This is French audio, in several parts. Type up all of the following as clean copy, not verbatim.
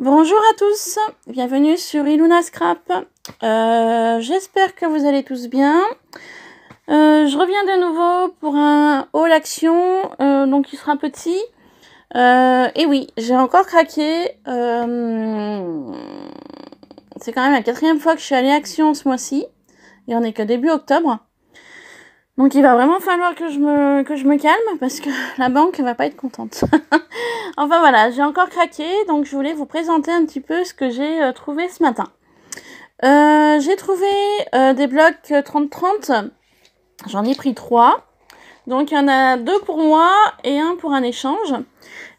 Bonjour à tous, bienvenue sur Iluna Scrap. J'espère que vous allez tous bien. Je reviens de nouveau pour un haul action, donc il sera petit. Et oui, j'ai encore craqué. C'est quand même la 4e fois que je suis allée action ce mois-ci. Et on est que début octobre. Donc il va vraiment falloir que je me calme parce que la banque va pas être contente. Enfin voilà, j'ai encore craqué, donc je voulais vous présenter un petit peu ce que j'ai trouvé ce matin. J'ai trouvé des blocs 30-30, j'en ai pris 3. Donc il y en a 2 pour moi et 1 pour un échange.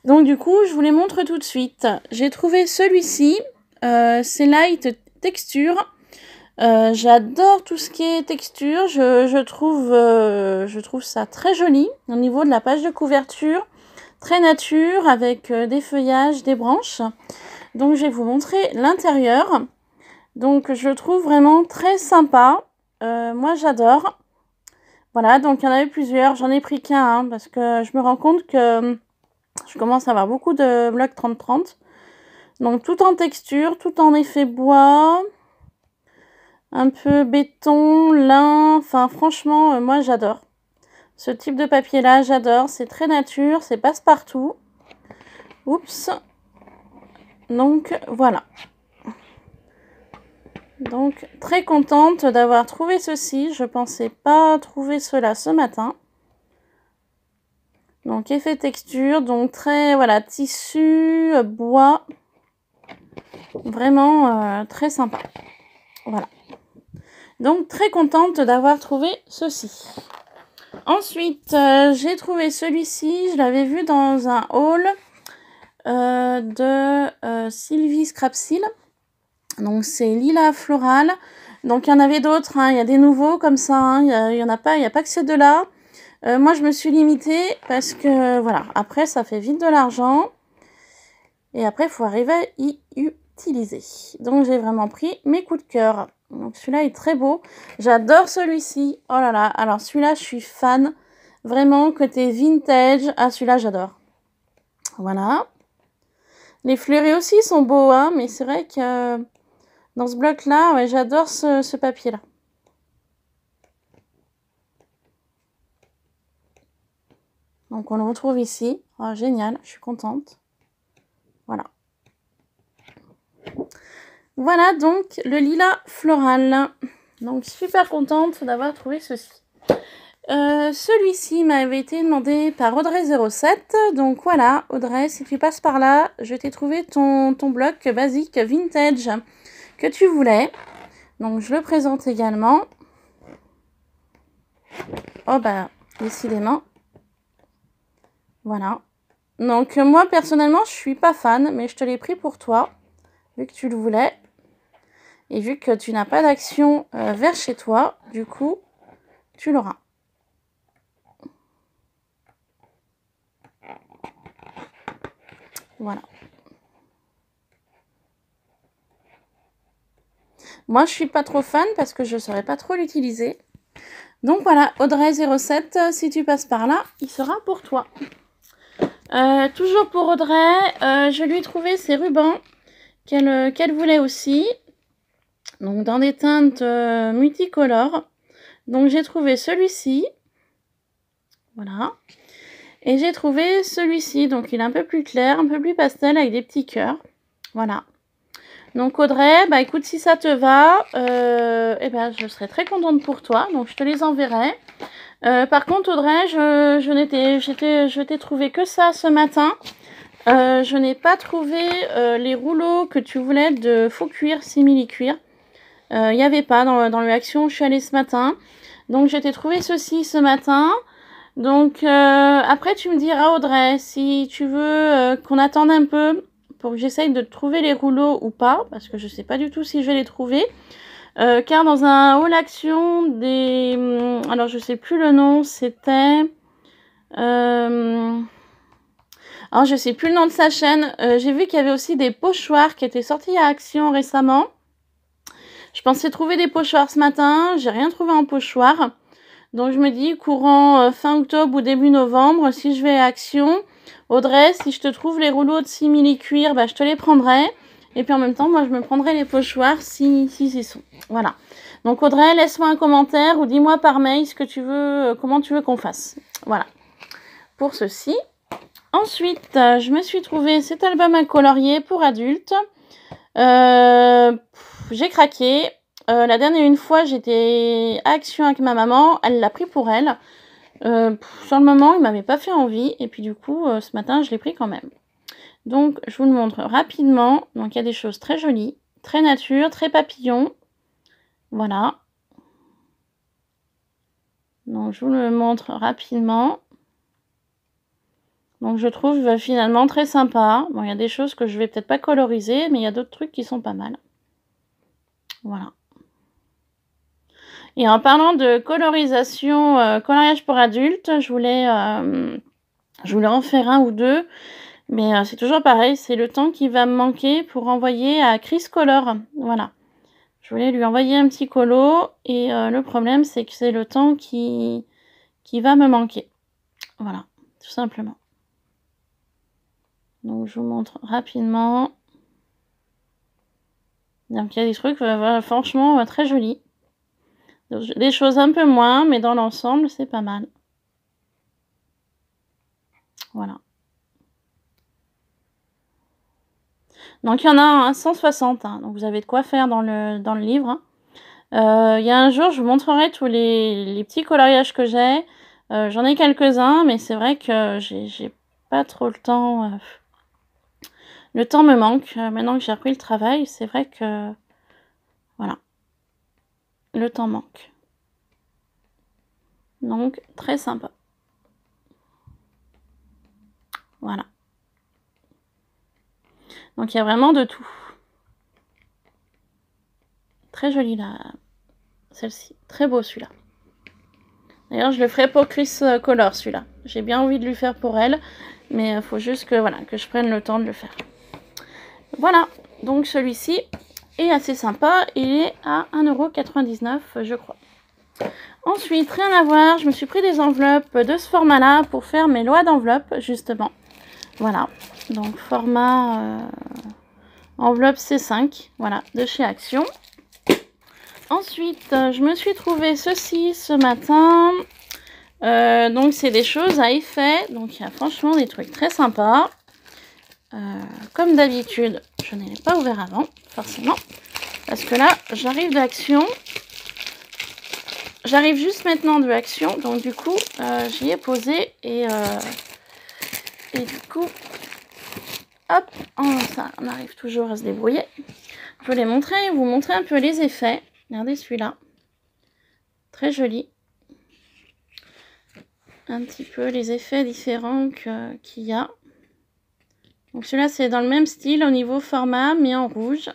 Donc du coup, je vous les montre tout de suite. J'ai trouvé celui-ci, c'est Light Texture. J'adore tout ce qui est texture, je trouve ça très joli au niveau de la page de couverture, très nature avec des feuillages, des branches. Donc je vais vous montrer l'intérieur. Donc je le trouve vraiment très sympa, moi j'adore. Voilà, donc il y en avait plusieurs, j'en ai pris qu'un parce que je me rends compte que je commence à avoir beaucoup de blocs 30-30. Donc tout en texture, tout en effet bois. Un peu béton, lin, enfin franchement, moi j'adore. Ce type de papier là, j'adore, c'est très nature, c'est passe-partout. Oups. Donc voilà. Donc très contente d'avoir trouvé ceci, je pensais pas trouver cela ce matin. Donc effet texture, donc très voilà, tissu, bois. Vraiment très sympa. Voilà. Donc très contente d'avoir trouvé ceci. Ensuite, j'ai trouvé celui-ci, je l'avais vu dans un haul de Sylvie Scrapsil. Donc c'est Lila Floral. Donc il y en avait d'autres, hein. Il y a des nouveaux comme ça, hein. Il y en a pas, il n'y a pas que ces deux-là. Moi je me suis limitée parce que voilà, après ça fait vite de l'argent. Et après il faut arriver à y utiliser. Donc j'ai vraiment pris mes coups de cœur. Donc celui-là est très beau. J'adore celui-ci. Oh là là. Alors celui-là, je suis fan. Vraiment, côté vintage. Ah, celui-là, j'adore. Voilà. Les fleurets aussi sont beaux, hein. Mais c'est vrai que dans ce bloc-là, ouais, j'adore ce papier-là. Donc on le retrouve ici. Oh, génial. Je suis contente. Voilà. Voilà donc le lilas floral. Donc super contente d'avoir trouvé ceci. Celui-ci m'avait été demandé par Audrey07. Donc voilà, Audrey, si tu passes par là, je t'ai trouvé ton bloc basique vintage que tu voulais. Donc je le présente également. Oh bah, décidément. Voilà. Donc moi personnellement, je suis pas fan, mais je te l'ai pris pour toi, vu que tu le voulais. Et vu que tu n'as pas d'action vers chez toi, du coup, tu l'auras. Voilà. Moi, je suis pas trop fan parce que je ne saurais pas trop l'utiliser. Donc voilà, Audrey07, si tu passes par là, il sera pour toi. Toujours pour Audrey, je lui ai trouvé ces rubans qu'elle voulait aussi. Donc dans des teintes multicolores. Donc j'ai trouvé celui-ci. Voilà. Et j'ai trouvé celui-ci. Donc il est un peu plus clair, un peu plus pastel avec des petits cœurs. Voilà. Donc Audrey, bah écoute, si ça te va, eh ben, je serais très contente pour toi. Donc je te les enverrai. Par contre Audrey, je t'ai trouvé que ça ce matin. Je n'ai pas trouvé les rouleaux que tu voulais de faux cuir, simili-cuir. Il n'y avait pas dans le Action, je suis allée ce matin. Donc je t'ai trouvé ceci ce matin. Donc après tu me diras Audrey, si tu veux qu'on attende un peu pour que j'essaye de trouver les rouleaux ou pas, parce que je sais pas du tout si je vais les trouver. Car dans un haul action des... alors je sais plus le nom, c'était... alors je sais plus le nom de sa chaîne. J'ai vu qu'il y avait aussi des pochoirs qui étaient sortis à Action récemment. Je pensais trouver des pochoirs ce matin, j'ai rien trouvé en pochoir. Donc je me dis courant fin octobre ou début novembre, si je vais à Action, Audrey, si je te trouve les rouleaux de simili cuir, bah je te les prendrai. Et puis en même temps, moi, je me prendrai les pochoirs si c'est sont. Voilà. Donc Audrey, laisse-moi un commentaire ou dis-moi par mail ce que tu veux, comment tu veux qu'on fasse. Voilà. Pour ceci. Ensuite, je me suis trouvé cet album à colorier pour adultes. J'ai craqué. La dernière une fois, j'étais à Action avec ma maman. Elle l'a pris pour elle. Sur le moment, il m'avait pas fait envie. Et puis du coup, ce matin, je l'ai pris quand même. Donc, je vous le montre rapidement. Donc, il y a des choses très jolies, très nature, très papillon. Voilà. Donc, je vous le montre rapidement. Donc, je trouve finalement très sympa. Bon, il y a des choses que je vais peut-être pas coloriser, mais il y a d'autres trucs qui sont pas mal. Voilà. Et en parlant de colorisation, coloriage pour adultes, je voulais en faire un ou deux. Mais c'est toujours pareil, c'est le temps qui va me manquer pour envoyer à Chris Color. Voilà. Je voulais lui envoyer un petit colo et le problème c'est que c'est le temps qui va me manquer. Voilà, tout simplement. Donc je vous montre rapidement. Donc il y a des trucs franchement très jolis. Des choses un peu moins, mais dans l'ensemble c'est pas mal. Voilà. Donc il y en a un 160, hein, donc vous avez de quoi faire dans le livre. Il y a un jour, je vous montrerai tous les petits coloriages que j'ai. J'en ai quelques-uns, mais c'est vrai que j'ai pas trop le temps. Le temps me manque. Maintenant que j'ai repris le travail, c'est vrai que... Voilà. Le temps manque. Donc, très sympa. Voilà. Donc, il y a vraiment de tout. Très jolie, là. Celle-ci. Très beau, celui-là. D'ailleurs, je le ferai pour Chris Color, celui-là. J'ai bien envie de lui faire pour elle. Mais il faut juste que, voilà, que je prenne le temps de le faire. Voilà. Donc, celui-ci est assez sympa. Il est à 1,99 €, je crois. Ensuite, rien à voir, je me suis pris des enveloppes de ce format-là pour faire mes lois d'enveloppe, justement. Voilà. Donc, format enveloppe C5, voilà, de chez Action. Ensuite, je me suis trouvé ceci ce matin. Donc, c'est des choses à effet. Donc, il y a franchement des trucs très sympas. Comme d'habitude, je ne l'ai pas ouvert avant, forcément. Parce que là, j'arrive d'Action. J'arrive juste maintenant de Action. Donc, du coup, j'y ai posé. Et du coup, hop, ça, on arrive toujours à se débrouiller. Je voulais vous montrer un peu les effets. Regardez celui-là. Très joli. Un petit peu les effets différents qu'il y a. Donc celui-là, c'est dans le même style au niveau format, mais en rouge.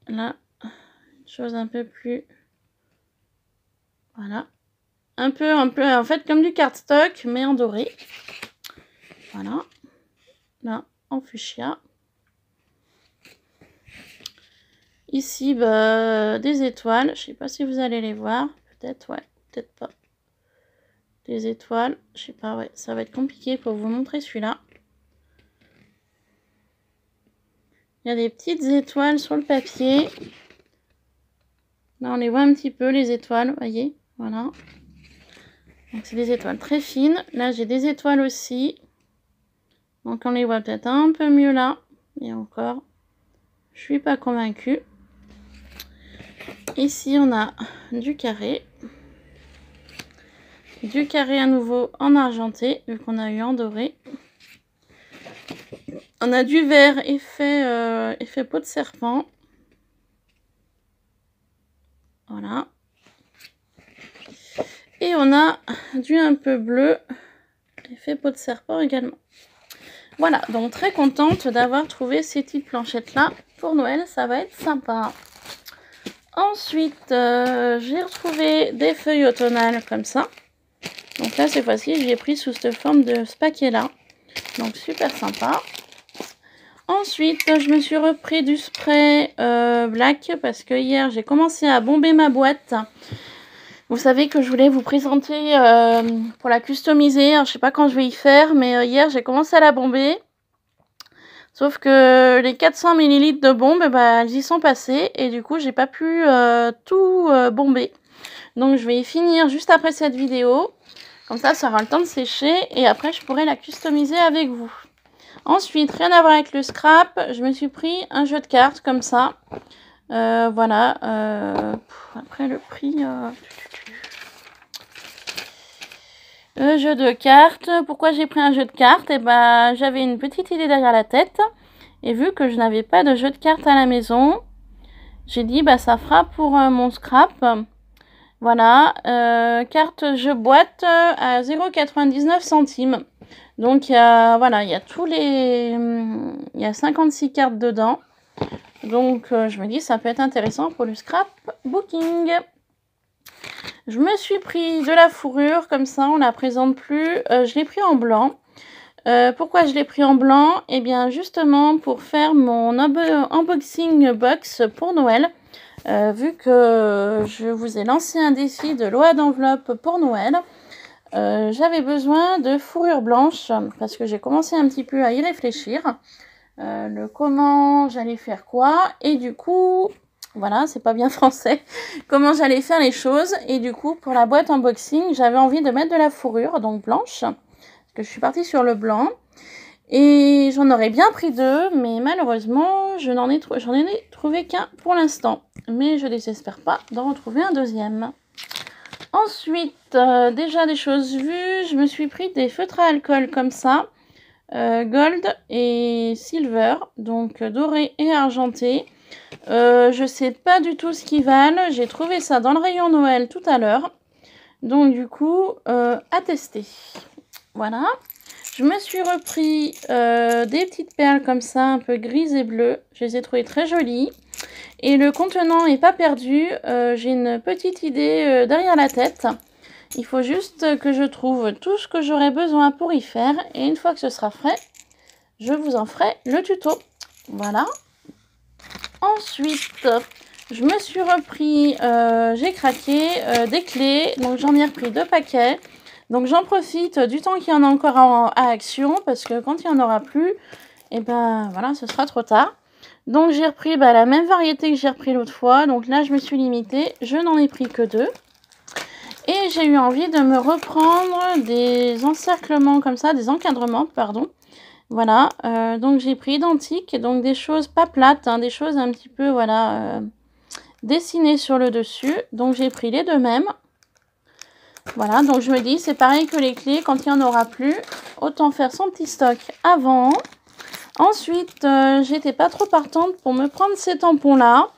Là, une chose un peu plus... Voilà. Un peu, en fait, comme du cardstock, mais en doré. Voilà. Là, en fuchsia. Ici, bah, des étoiles. Je sais pas si vous allez les voir. Peut-être, ouais. Peut-être pas. Des étoiles. Je sais pas, ouais. Ça va être compliqué pour vous montrer celui-là. Il y a des petites étoiles sur le papier. Là, on les voit un petit peu, les étoiles. Voyez, voilà. Donc, c'est des étoiles très fines. Là, j'ai des étoiles aussi. Donc, on les voit peut-être un peu mieux là. Et encore, je suis pas convaincue. Ici, on a du carré. Du carré à nouveau en argenté, vu qu'on a eu en doré. On a du vert effet peau de serpent. Voilà. Et on a du un peu bleu, effet peau de serpent également. Voilà, donc très contente d'avoir trouvé ces petites planchettes-là. Pour Noël, ça va être sympa. Ensuite, j'ai retrouvé des feuilles automnales comme ça. Donc là, cette fois-ci, j'ai pris sous cette forme de ce paquet-là. Donc super sympa. Ensuite, je me suis repris du spray black parce que hier, j'ai commencé à bomber ma boîte. Vous savez que je voulais vous présenter pour la customiser. Alors, je sais pas quand je vais y faire, mais hier, j'ai commencé à la bomber. Sauf que les 400 ml de bombes, bah, elles y sont passées et du coup, j'ai pas pu tout bomber. Donc, je vais y finir juste après cette vidéo. Comme ça aura le temps de sécher et après, je pourrai la customiser avec vous. Ensuite, rien à voir avec le scrap, je me suis pris un jeu de cartes comme ça. Voilà. Après, le prix... jeu de cartes. Pourquoi j'ai pris un jeu de cartes? Et ben, j'avais une petite idée derrière la tête. Et vu que je n'avais pas de jeu de cartes à la maison, j'ai dit bah ça fera pour mon scrap. Voilà, carte jeu boîte à 0,99 centimes. Donc il y a voilà, il y a tous les il y a 56 cartes dedans. Donc je me dis ça peut être intéressant pour le scrapbooking. Je me suis pris de la fourrure, comme ça on la présente plus. Je l'ai pris en blanc. Pourquoi je l'ai pris en blanc? Eh bien justement pour faire mon unboxing box pour Noël. Vu que je vous ai lancé un défi de loi d'enveloppe pour Noël, j'avais besoin de fourrure blanche parce que j'ai commencé un petit peu à y réfléchir. Le comment j'allais faire quoi et du coup... Voilà, c'est pas bien français. Comment j'allais faire les choses. Et du coup, pour la boîte unboxing, j'avais envie de mettre de la fourrure, donc blanche. Parce que je suis partie sur le blanc. Et j'en aurais bien pris 2, mais malheureusement, j'en ai trouvé qu'un pour l'instant. Mais je ne désespère pas d'en retrouver un deuxième. Ensuite, déjà des choses vues, je me suis pris des feutres à alcool comme ça. Gold et silver, donc doré et argenté. Je sais pas du tout ce qu'ils valent. J'ai trouvé ça dans le rayon Noël tout à l'heure. Donc du coup, à tester. Voilà. Je me suis repris des petites perles comme ça, un peu grises et bleues. Je les ai trouvées très jolies. Et le contenant n'est pas perdu. J'ai une petite idée derrière la tête. Il faut juste que je trouve tout ce que j'aurai besoin pour y faire. Et une fois que ce sera fait, je vous en ferai le tuto. Voilà. Ensuite, je me suis repris, j'ai craqué des clés. Donc j'en ai repris 2 paquets. Donc j'en profite du temps qu'il y en a encore à action. Parce que quand il n'y en aura plus, et ben voilà, ce sera trop tard. Donc j'ai repris la même variété que j'ai repris l'autre fois. Donc là, je me suis limitée. Je n'en ai pris que 2. Et j'ai eu envie de me reprendre des encerclements comme ça, des encadrements, pardon. Voilà, donc j'ai pris identique, donc des choses pas plates, hein, des choses un petit peu, voilà, dessinées sur le dessus. Donc j'ai pris les 2 mêmes. Voilà, donc je me dis, c'est pareil que les clés, quand il n'y en aura plus, autant faire son petit stock avant. Ensuite, j'étais pas trop partante pour me prendre ces tampons-là.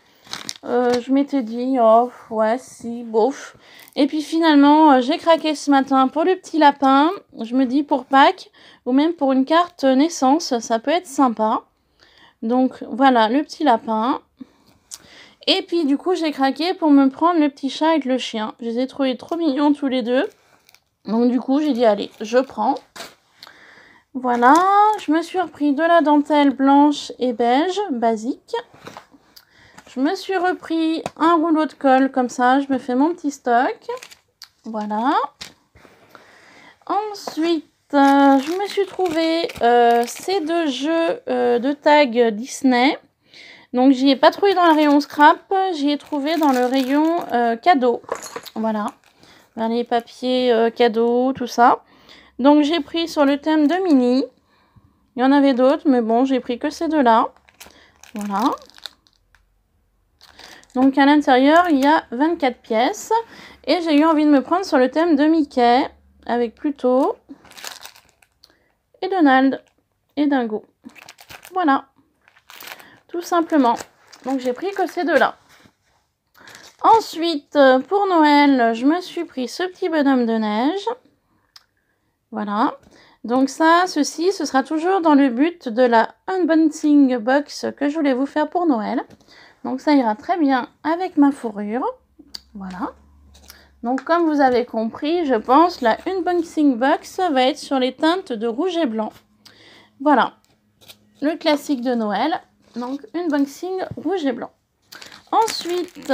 Je m'étais dit, oh, ouais, si, bof. Et puis finalement, j'ai craqué ce matin pour le petit lapin. Je me dis pour Pâques, ou même pour une carte naissance, ça peut être sympa. Donc voilà, le petit lapin. Et puis du coup, j'ai craqué pour me prendre le petit chat avec le chien. Je les ai trouvés trop mignons tous les deux. Donc du coup, j'ai dit, allez, je prends. Voilà, je me suis repris de la dentelle blanche et beige, basique. Je me suis repris un rouleau de colle comme ça, je me fais mon petit stock. Voilà. Ensuite, je me suis trouvé ces 2 jeux de tag Disney. Donc, j'y ai pas trouvé dans le rayon scrap, j'y ai trouvé dans le rayon cadeau. Voilà. Les papiers cadeaux, tout ça. Donc, j'ai pris sur le thème de Minnie. Il y en avait d'autres, mais bon, j'ai pris que ces 2-là. Voilà. Donc à l'intérieur, il y a 24 pièces. Et j'ai eu envie de me prendre sur le thème de Mickey, avec Pluto, et Donald, et Dingo. Voilà. Tout simplement. Donc j'ai pris que ces 2-là. Ensuite, pour Noël, je me suis pris ce petit bonhomme de neige. Voilà. Donc ça, ceci, ce sera toujours dans le but de la unboxing box que je voulais vous faire pour Noël. Donc ça ira très bien avec ma fourrure. Voilà. Donc comme vous avez compris, je pense la unboxing box va être sur les teintes de rouge et blanc. Voilà. Le classique de Noël. Donc unboxing rouge et blanc. Ensuite,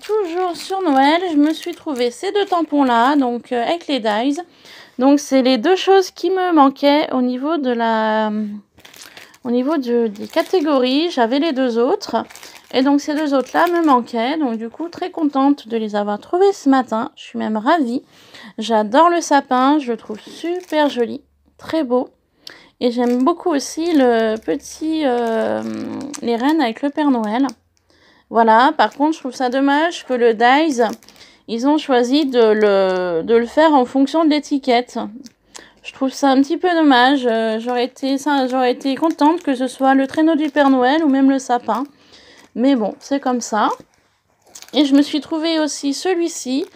toujours sur Noël, je me suis trouvé ces 2 tampons là. Donc avec les dies. Donc c'est les 2 choses qui me manquaient au niveau de la... au niveau des catégories, j'avais les deux autres. Et donc ces deux autres-là me manquaient. Donc du coup, très contente de les avoir trouvés ce matin. Je suis même ravie. J'adore le sapin, je le trouve super joli, très beau. Et j'aime beaucoup aussi le petit, les rennes avec le Père Noël. Voilà, par contre, je trouve ça dommage que le Dies, ils ont choisi de le faire en fonction de l'étiquette. Je trouve ça un petit peu dommage. J'aurais été contente que ce soit le traîneau du Père Noël ou même le sapin. Mais bon, c'est comme ça. Et je me suis trouvé aussi celui-ci.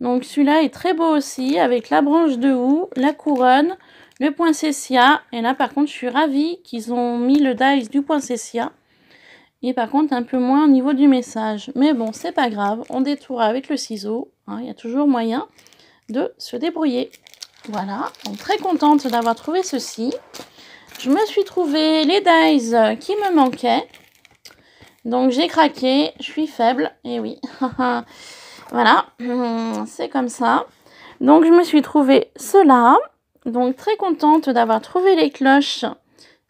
Donc celui-là est très beau aussi, avec la branche de houx, la couronne, le poinsettia. Et là, par contre, je suis ravie qu'ils ont mis le dies du poinsettia. Et par contre, un peu moins au niveau du message. Mais bon, c'est pas grave. On détourne avec le ciseau. Hein, y a toujours moyen de se débrouiller. Voilà. Donc, très contente d'avoir trouvé ceci. Je me suis trouvé les dies qui me manquaient. Donc, j'ai craqué. Je suis faible. Et oui. Voilà. C'est comme ça. Donc, je me suis trouvé cela. Donc, très contente d'avoir trouvé les cloches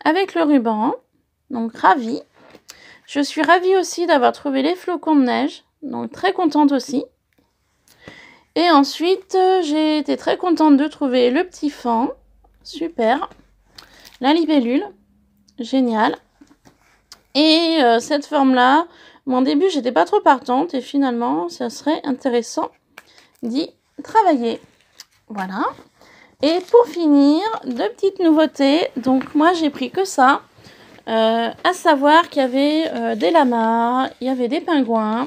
avec le ruban. Donc, ravie. Je suis ravie aussi d'avoir trouvé les flocons de neige. Donc, très contente aussi. Et ensuite, j'ai été très contente de trouver le petit fan. Super. La libellule. Génial. Et cette forme-là, au début, j'étais pas trop partante. Et finalement, ça serait intéressant d'y travailler. Voilà. Et pour finir, deux petites nouveautés. Donc, moi, j'ai pris que ça. À savoir qu'il y avait des lamas, il y avait des pingouins,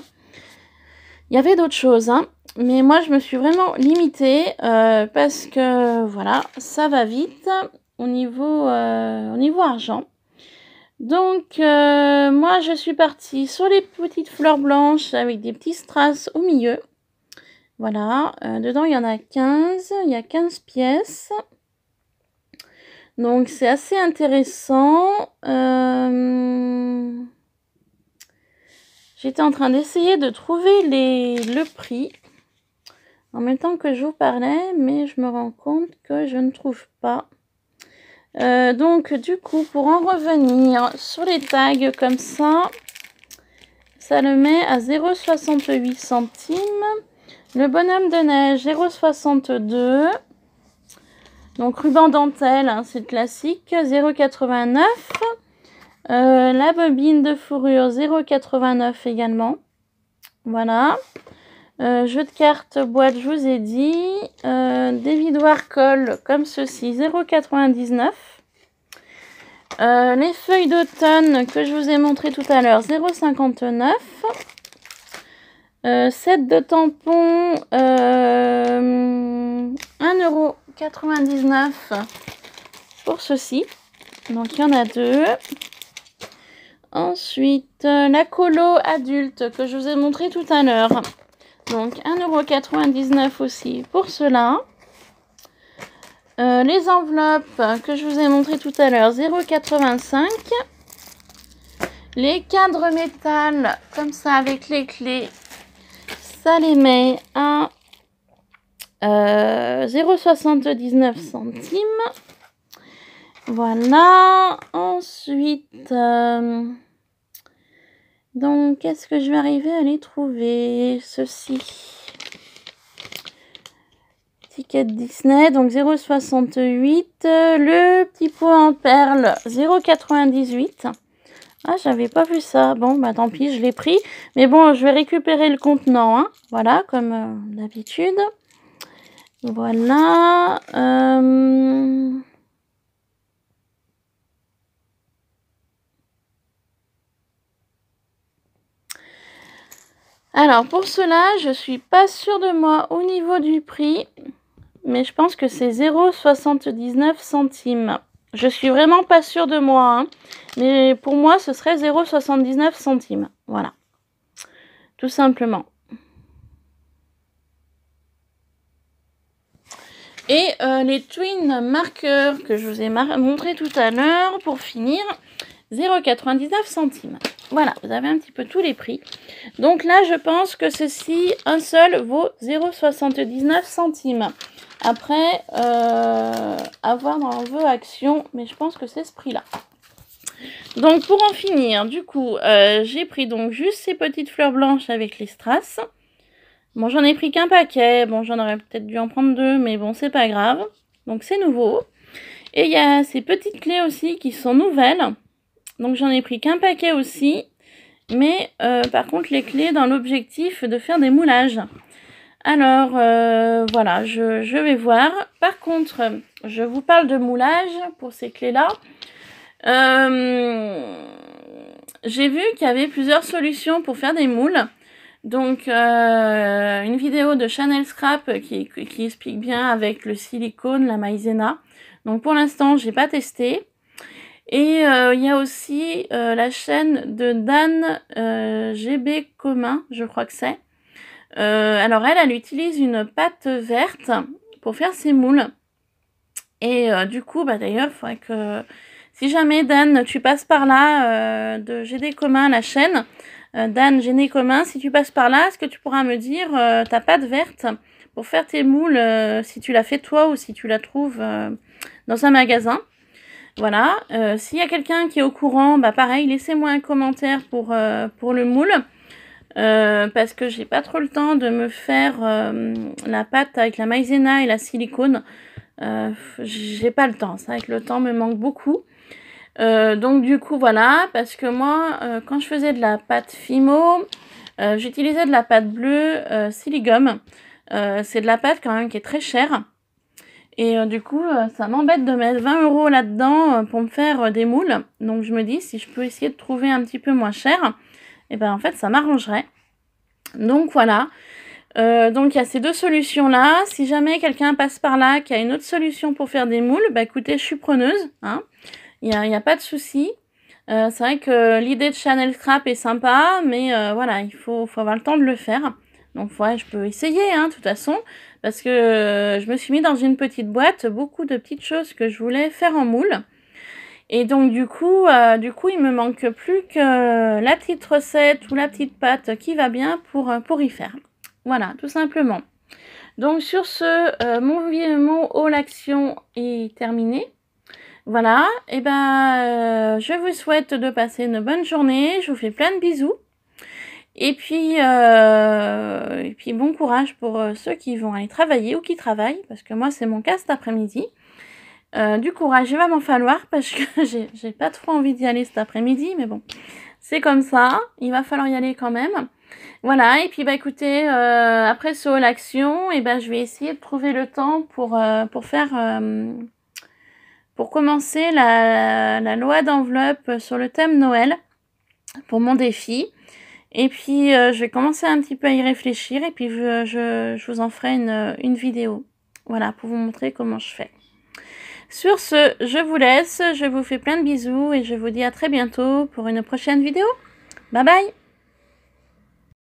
il y avait d'autres choses. Hein. Mais moi, je me suis vraiment limitée parce que, voilà, ça va vite au niveau argent. Donc, moi, je suis partie sur les petites fleurs blanches avec des petits strass au milieu. Voilà, dedans, il y en a 15. Il y a 15 pièces. Donc, c'est assez intéressant. J'étais en train d'essayer de trouver le prix en même temps que je vous parlais, mais je me rends compte que je ne trouve pas. Donc, du coup, pour en revenir sur les tags comme ça, ça le met à 0,68 centimes. Le bonhomme de neige, 0,62. Donc, ruban dentelle, hein, c'est le classique, 0,89. La bobine de fourrure, 0,89 également. Voilà. Jeu de cartes boîte, je vous ai dit. Des vidoirs colle comme ceci, 0,99. Les feuilles d'automne que je vous ai montré tout à l'heure, 0,59. Set de tampons, 1,99 € pour ceci. Donc, il y en a deux. Ensuite, la colo adulte que je vous ai montré tout à l'heure. Donc, 1,99 € aussi pour cela. Les enveloppes que je vous ai montré tout à l'heure, 0,85 €. Les cadres métal, comme ça, avec les clés, ça les met à 0,79 centimes. Voilà. Ensuite, donc, est-ce que je vais arriver à les trouver? Ceci. Ticket Disney, donc 0,68. Le petit pot en perles, 0,98. Ah, j'avais pas vu ça. Bon, bah tant pis, je l'ai pris. Mais bon, je vais récupérer le contenant. Hein. Voilà, comme d'habitude. Voilà. Alors, pour cela, je suis pas sûre de moi au niveau du prix. Mais je pense que c'est 0,79 centimes. Je suis vraiment pas sûre de moi. Hein. Mais pour moi, ce serait 0,79 centimes. Voilà. Tout simplement. Et les twin marqueurs que je vous ai montré tout à l'heure, pour finir, 0,99 centimes. Voilà, vous avez un petit peu tous les prix. Donc là, je pense que ceci, un seul, vaut 0,79 centimes. Après, à voir dans vos actions, mais je pense que c'est ce prix-là. Donc pour en finir, du coup, j'ai pris donc juste ces petites fleurs blanches avec les strass. Bon, j'en ai pris qu'un paquet. Bon, j'en aurais peut-être dû en prendre 2, mais bon, c'est pas grave. Donc c'est nouveau. Et il y a ces petites clés aussi qui sont nouvelles. Donc j'en ai pris qu'un paquet aussi. Mais par contre, les clés dans l'objectif de faire des moulages. Alors, voilà, je vais voir. Par contre, je vous parle de moulage pour ces clés-là. J'ai vu qu'il y avait plusieurs solutions pour faire des moules. Donc, une vidéo de Chanel Scrap qui explique bien avec le silicone, la maïzena. Donc, pour l'instant, j'ai pas testé. Et il y a aussi la chaîne de Dan GB Commun, je crois que c'est. Alors, elle utilise une pâte verte pour faire ses moules. Et du coup, bah d'ailleurs, il faudrait que... Si jamais, Dan, tu passes par là, de GD Commun, la chaîne, Dan, GD Commun, si tu passes par là, est-ce que tu pourras me dire ta pâte verte pour faire tes moules, si tu l'as fait toi ou si tu la trouves dans un magasin. Voilà. S'il y a quelqu'un qui est au courant, bah pareil, laissez-moi un commentaire pour le moule. Parce que j'ai pas trop le temps de me faire la pâte avec la maïzena et la silicone. J'ai pas le temps. C'est vrai que le temps me manque beaucoup. Donc du coup voilà, parce que moi quand je faisais de la pâte Fimo, j'utilisais de la pâte bleue Siligum. C'est de la pâte quand même qui est très chère. Et du coup ça m'embête de mettre 20 € là-dedans pour me faire des moules. Donc je me dis si je peux essayer de trouver un petit peu moins cher, et ben en fait ça m'arrangerait. Donc voilà. Donc il y a ces deux solutions là. Si jamais quelqu'un passe par là qui a une autre solution pour faire des moules, bah écoutez, je suis preneuse, hein. Il y a pas de souci. C'est vrai que l'idée de Chanel Scrap est sympa, mais voilà, il faut avoir le temps de le faire. Donc ouais, je peux essayer, hein, de toute façon, parce que je me suis mis dans une petite boîte beaucoup de petites choses que je voulais faire en moule. Et donc du coup, il me manque plus que la petite recette ou la petite pâte qui va bien pour y faire. Voilà, tout simplement. Donc sur ce, mon haul action est terminé. Voilà, et ben je vous souhaite de passer une bonne journée, je vous fais plein de bisous. Et puis bon courage pour ceux qui vont aller travailler ou qui travaillent, parce que moi c'est mon cas cet après-midi. Du courage, il va m'en falloir parce que j'ai pas trop envie d'y aller cet après-midi, mais bon, c'est comme ça, il va falloir y aller quand même. Voilà, et puis bah écoutez, après ce haul action, et ben je vais essayer de trouver le temps pour faire... pour commencer la loi d'enveloppe sur le thème Noël pour mon défi. Et puis je vais commencer un petit peu à y réfléchir et puis je vous en ferai une vidéo. Voilà, pour vous montrer comment je fais. Sur ce, je vous laisse, je vous fais plein de bisous et je vous dis à très bientôt pour une prochaine vidéo. Bye bye!